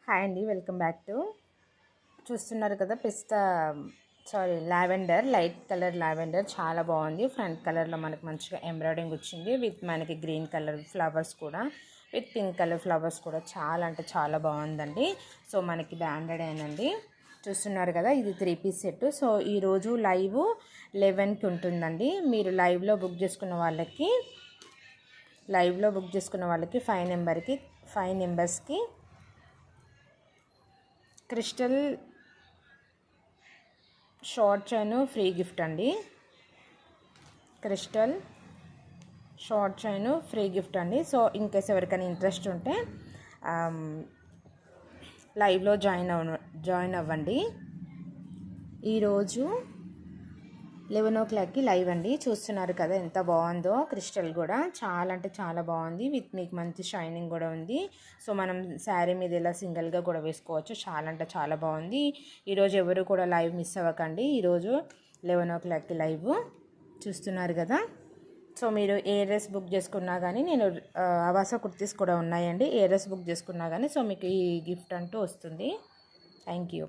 Hi అండి, welcome back to చూస్తున్నారు కదా లావెండర్, లైట్ కలర్ లావెండర్ చాలా బాగుంది. ఫ్రంట్ కలర్లో మనకి మంచిగా ఎంబ్రాయిడింగ్ వచ్చింది విత్ మనకి గ్రీన్ కలర్ ఫ్లవర్స్ కూడా, విత్ పింక్ కలర్ ఫ్లవర్స్ కూడా చాలా అంటే చాలా బాగుందండి. సో మనకి బ్రాండెడ్ అయినండి. చూస్తున్నారు కదా, ఇది 3 పీస్ సెట్. సో ఈరోజు లైవ్ 11కి ఉంటుందండి. మీరు లైవ్లో బుక్ చేసుకున్న వాళ్ళకి 5 నెంబర్స్కి crystal short chain free gift అండి. Crystal short chain free gift అండి. సో ఇన్ కేస్ ఎవరికైనా ఇంట్రెస్ట్ ఉంటే లైవ్లో జాయిన్ అవ్వండి. ఈరోజు 11 o'clockకి లైవ్ అండి. చూస్తున్నారు కదా ఎంత బాగుందో. క్రిస్టల్ కూడా చాలా అంటే చాలా బాగుంది. విత్ మీకు మంచి షైనింగ్ కూడా ఉంది. సో మనం శారీ మీద ఇలా సింగిల్గా కూడా వేసుకోవచ్చు. చాలా అంటే చాలా బాగుంది. ఈరోజు ఎవరు కూడా లైవ్ మిస్ అవ్వకండి. ఈరోజు 11 o'clockకి లైవ్. చూస్తున్నారు కదా. సో మీరు ఏ డ్రెస్ బుక్ చేసుకున్నా కానీ, నేను ఆవాస కుర్తీస్ కూడా ఉన్నాయండి. ఏ డ్రెస్ బుక్ చేసుకున్నా కానీ సో మీకు ఈ గిఫ్ట్ అంటూ వస్తుంది. Thank you.